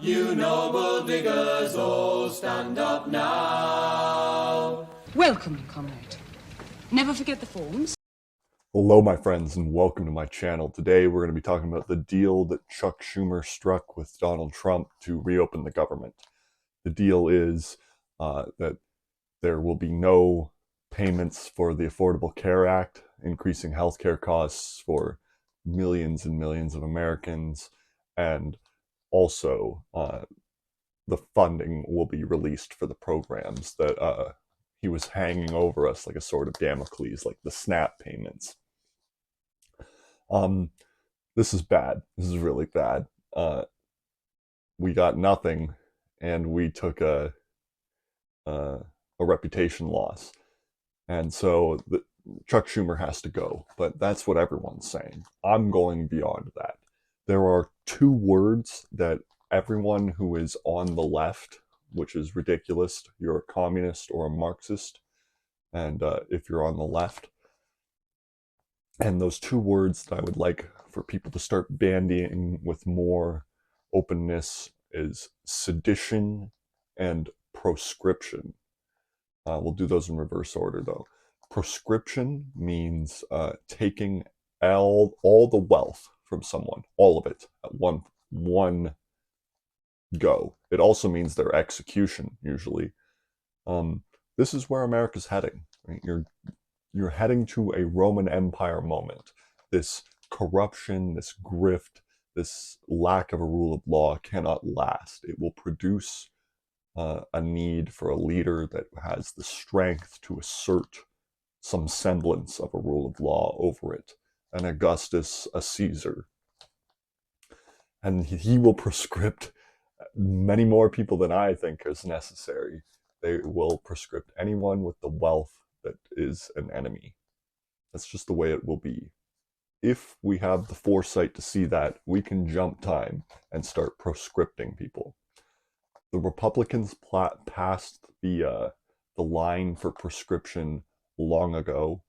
You noble diggers, all stand up now. Welcome, comrade. Never forget the forms. Hello, my friends, and welcome to my channel. Today, we're going to be talking about the deal that Chuck Schumer struck with Donald Trump to reopen the government. The deal is that there will be no payments for the Affordable Care Act, increasing healthcare costs for millions and millions of Americans, and also the funding will be released for the programs that he was hanging over us like a sword of Damocles, like the SNAP payments. This is bad. This is really bad. We got nothing, and we took a reputation loss, and so Chuck Schumer has to go. But that's what everyone's saying. I'm going beyond that. There are two words that everyone who is on the left, which is ridiculous, you're a communist or a Marxist, and if you're on the left, and those two words that I would like for people to start bandying with more openness is sedition and proscription. We'll do those in reverse order, though. Proscription means taking all the wealth from someone, all of it, at one go. It also means their execution, usually. This is where America's heading. Right? You're heading to a Roman Empire moment. This corruption, this grift, this lack of a rule of law cannot last. It will produce a need for a leader that has the strength to assert some semblance of a rule of law over it. An Augustus, a Caesar. And he will proscript many more people than I think is necessary. They will proscript anyone with the wealth that is an enemy. That's just the way it will be. If we have the foresight to see that, we can jump time and start proscripting people. The Republicans passed the line for proscription long ago.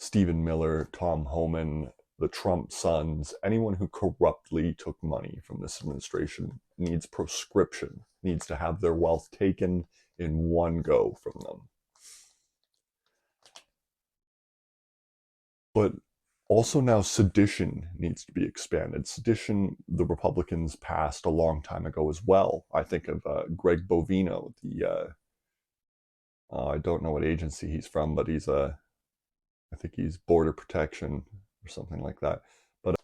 Stephen Miller, Tom Homan, the Trump sons, anyone who corruptly took money from this administration needs proscription, needs to have their wealth taken in one go from them. But also now sedition needs to be expanded. Sedition, the Republicans passed a long time ago as well. I think of Greg Bovino, I don't know what agency he's from, but I think he's Border Protection or something like that. But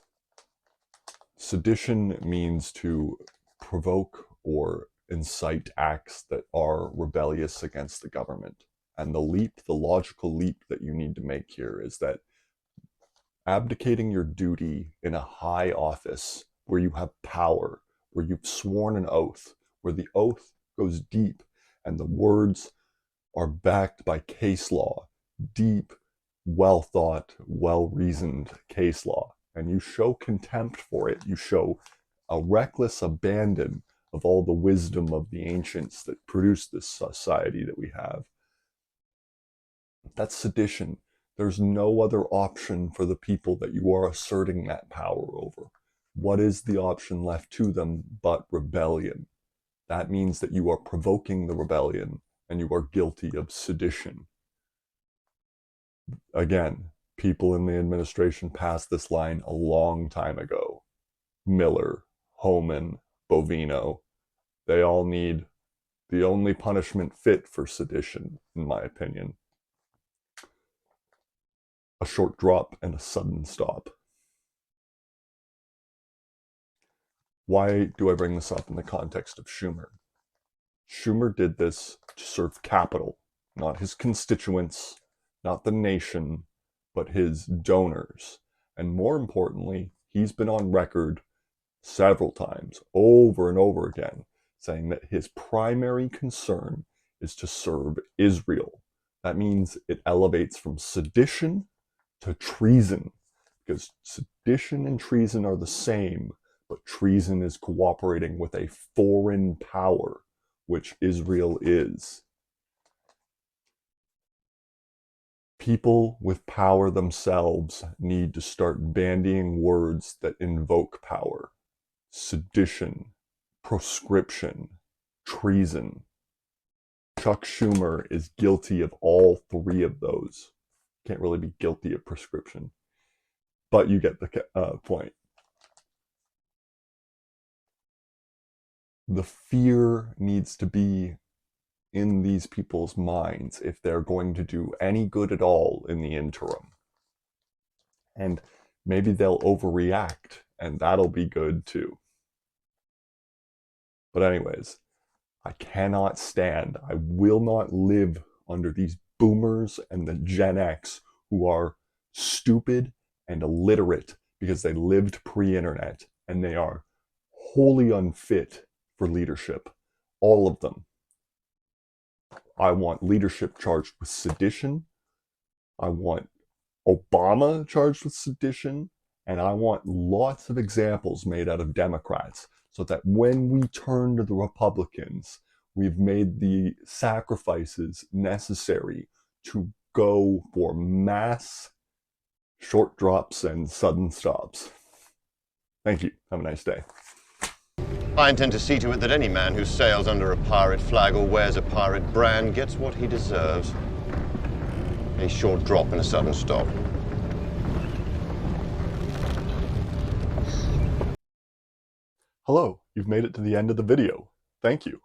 sedition means to provoke or incite acts that are rebellious against the government. And the logical leap that you need to make here is that abdicating your duty in a high office where you have power, where you've sworn an oath, where the oath goes deep and the words are backed by case law, deep, well thought, well reasoned case law, and you show contempt for it, you show a reckless abandon of all the wisdom of the ancients that produced this society that we have. That's sedition. There's no other option for the people that you are asserting that power over. What is the option left to them but rebellion? That means that you are provoking the rebellion and you are guilty of sedition. Again, people in the administration passed this line a long time ago. Miller, Homan, Bovino, they all need the only punishment fit for sedition, in my opinion. A short drop and a sudden stop. Why do I bring this up in the context of Schumer? Schumer did this to serve capital, not his constituents, not the nation, but his donors. And more importantly, he's been on record several times, over and over again, saying that his primary concern is to serve Israel. That means it elevates from sedition to treason, because sedition and treason are the same, but treason is cooperating with a foreign power, which Israel is. People with power themselves need to start bandying words that invoke power. Sedition, proscription, treason. Chuck Schumer is guilty of all three of those. Can't really be guilty of proscription, but you get the point. The fear needs to be in these people's minds if they're going to do any good at all in the interim. And maybe they'll overreact, and that'll be good too. But anyways, I cannot stand, I will not live under these boomers and the Gen X who are stupid and illiterate because they lived pre-internet, and they are wholly unfit for leadership. All of them. I want leadership charged with sedition. I want Obama charged with sedition. And I want lots of examples made out of Democrats so that when we turn to the Republicans, we've made the sacrifices necessary to go for mass short drops and sudden stops. Thank you. Have a nice day. I intend to see to it that any man who sails under a pirate flag or wears a pirate brand gets what he deserves. A short drop and a sudden stop. Hello, you've made it to the end of the video. Thank you.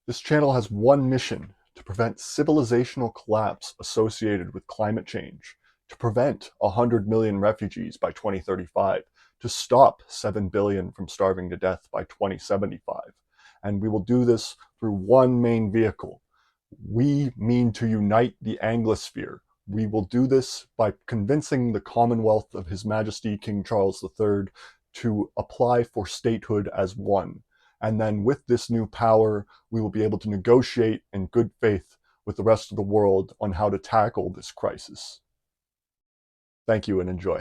This channel has one mission: to prevent civilizational collapse associated with climate change, to prevent 100 million refugees by 2035, to stop 7 billion from starving to death by 2075. And we will do this through one main vehicle. We mean to unite the Anglosphere. We will do this by convincing the Commonwealth of His Majesty King Charles III to apply for statehood as one. And then with this new power, we will be able to negotiate in good faith with the rest of the world on how to tackle this crisis. Thank you and enjoy.